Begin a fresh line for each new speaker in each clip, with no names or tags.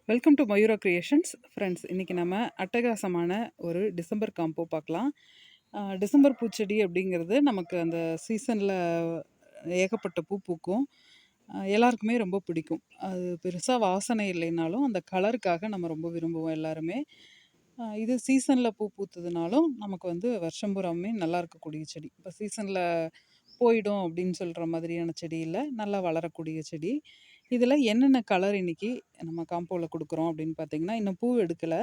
Welcome to Mayura creations friends. இன்றைக்கி நம்ம அட்டகாசமான ஒரு டிசம்பர் காம்போ பார்க்கலாம். டிசம்பர் பூச்செடி அப்படிங்கிறது நமக்கு அந்த சீசனில் ஏகப்பட்ட பூ பூக்கும். எல்லாருக்குமே ரொம்ப பிடிக்கும். அது பெருசாக வாசனை இல்லைனாலும் அந்த கலருக்காக நம்ம ரொம்ப விரும்புவோம் எல்லாருமே. இது சீசனில் பூ பூத்ததுனாலும் நமக்கு வந்து வருஷம் பூராமே நல்லா இருக்கக்கூடிய செடி. இப்போ சீசனில் போயிடும் அப்படின்னு சொல்கிற மாதிரியான செடி இல்லை, நல்லா வளரக்கூடிய செடி. இதில் என்னென்ன கலர் இன்னைக்கு நம்ம காம்போவில் கொடுக்குறோம் அப்படின்னு பார்த்தீங்கன்னா, இன்னும் பூ எடுக்கலை.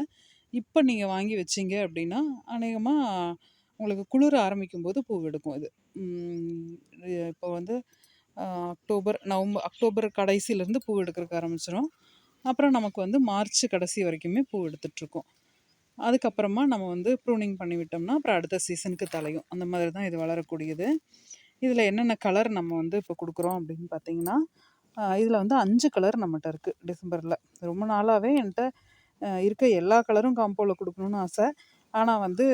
இப்போ நீங்கள் வாங்கி வச்சீங்க அப்படின்னா அநேகமாக உங்களுக்கு குளிர ஆரம்பிக்கும் போது பூ எடுக்கும் இது. இப்போ வந்து அக்டோபர் கடைசியிலேருந்து பூ எடுக்கிறதுக்கு ஆரம்பிச்சிடும். அப்புறம் நமக்கு வந்து மார்ச் கடைசி வரைக்குமே பூ எடுத்துட்ருக்கோம். அதுக்கப்புறமா நம்ம வந்து ப்ரூனிங் பண்ணி விட்டோம்னா அப்புறம் அடுத்த சீசனுக்கு தலையும். அந்த மாதிரி தான் இது வளரக்கூடியது. இதில் என்னென்ன கலர் நம்ம வந்து இப்போ கொடுக்குறோம் அப்படின்னு பார்த்தீங்கன்னா, இதில் வந்து 5 கலர் நம்மகிட்ட இருக்குது டிசம்பரில். ரொம்ப நாளாகவே என்கிட்ட இருக்க எல்லா கலரும் காம்போவில் கொடுக்கணுன்னு ஆசை. ஆனால் வந்து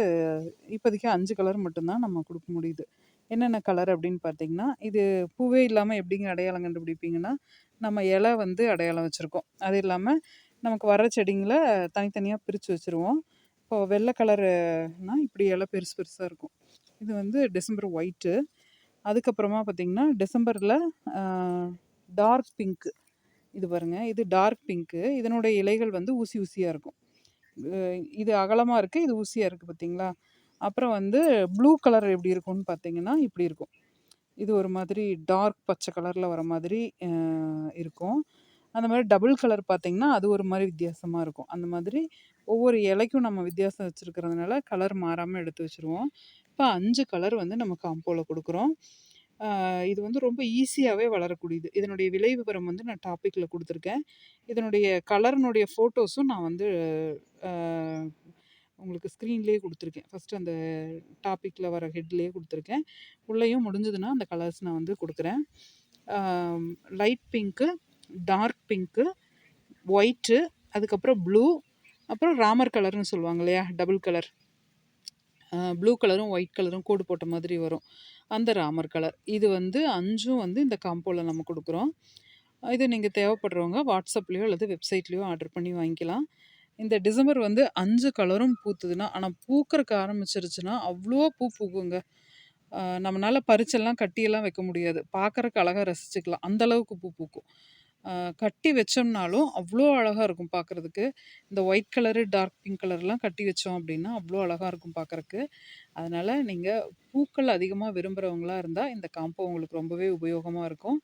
இப்போதைக்கு 5 கலர் மட்டும்தான் நம்ம கொடுக்க முடியுது. என்னென்ன கலர் அப்படின்னு பார்த்தீங்கன்னா, இது பூவே இல்லாமல் எப்படிங்க அடையாளம் கண்டுபிடிப்பீங்கன்னா, நம்ம இலை வந்து அடையாளம் வச்சுருக்கோம். அது இல்லாமல் நமக்கு வர செடிங்களை தனித்தனியாக பிரித்து வச்சுருவோம். இப்போ வெள்ளை கலருனா இப்படி இலை பெருசு பெருசாக இருக்கும். இது வந்து டிசம்பர் ஒயிட்டு. அதுக்கப்புறமா பார்த்தீங்கன்னா டிசம்பரில் டார்க் பிங்க்கு. இது பாருங்க, இது டார்க் பிங்க்கு. இதனுடைய இலைகள் வந்து ஊசி ஊசியாக இருக்கும். இது அகலமாக இருக்குது, இது ஊசியாக இருக்குது பார்த்தீங்களா. அப்புறம் வந்து ப்ளூ கலர் எப்படி இருக்கும்னு பார்த்தீங்கன்னா இப்படி இருக்கும். இது ஒரு மாதிரி டார்க் பச்சை கலரில் வர மாதிரி இருக்கும். அந்த மாதிரி டபுள் கலர் பார்த்தீங்கன்னா அது ஒரு மாதிரி வித்தியாசமாக இருக்கும். அந்த மாதிரி ஒவ்வொரு இலைக்கும் நம்ம வித்தியாசம் வச்சுருக்கிறதுனால கலர் மாறாமல் எடுத்து வச்சுருவோம். இப்போ 5 கலர் வந்து நம்ம காம்போவில் கொடுக்குறோம். இது வந்து ரொம்ப ஈஸியாகவே வளரக்கூடியது. இதனுடைய விலை விவரம் வந்து நான் டாப்பிக்கில் கொடுத்துருக்கேன். இதனுடைய கலர்னுடைய ஃபோட்டோஸும் நான் வந்து உங்களுக்கு ஸ்க்ரீன்லேயே கொடுத்துருக்கேன். ஃபஸ்ட்டு அந்த டாப்பிக்கில் வர ஹெட்லேயே கொடுத்துருக்கேன். உள்ளேயும் முடிஞ்சதுன்னா அந்த கலர்ஸ் நான் வந்து கொடுக்குறேன். Light pink, dark pink, white, அதுக்கப்புறம் ப்ளூ, அப்புறம் ராமர் கலர்னு சொல்லுவாங்க இல்லையா, டபுள் கலர். ப்ளூ கலரும் ஒயிட் கலரும் கோடு போட்ட மாதிரி வரும், அந்த ராமர் கலர். இது வந்து 5ம் வந்து இந்த காம்போவில் நம்ம கொடுக்குறோம். இது நீங்கள் தேவைப்படுறவங்க வாட்ஸ்அப்லேயோ அல்லது வெப்சைட்லேயோ ஆர்டர் பண்ணி வாங்கிக்கலாம். இந்த டிசம்பர் வந்து 5 கலரும் பூத்துதுன்னா, ஆனால் பூக்கறக்கு ஆரம்பிச்சிருச்சுன்னா அவ்வளோ பூ பூக்குங்க. நம்மளால பறிச்செல்லாம் கட்டியெல்லாம் வைக்க முடியாது. பார்க்குறக்கு அழகாக ரசிச்சுக்கலாம், அந்த அளவுக்கு பூ பூக்கும். கட்டி வச்சோம்னாலும் அவ்வளோ அழகாக இருக்கும் பார்க்குறதுக்கு. இந்த ஒயிட் கலரு, டார்க் பிங்க் கலர்லாம் கட்டி வச்சோம் அப்படின்னா அவ்வளோ அழகாக இருக்கும் பார்க்குறக்கு. அதனால் நீங்கள் பூக்கள் அதிகமாக விரும்புகிறவங்களா இருந்தால் இந்த காம்போ உங்களுக்கு ரொம்பவே உபயோகமாக இருக்கும்.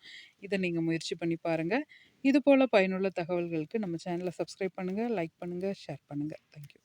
இதை நீங்கள் முயற்சி பண்ணி பாருங்கள். இது போல் பயனுள்ள தகவல்களுக்கு நம்ம சேனலை சப்ஸ்கிரைப் பண்ணுங்கள், லைக் பண்ணுங்கள், ஷேர் பண்ணுங்கள். தேங்க்யூ.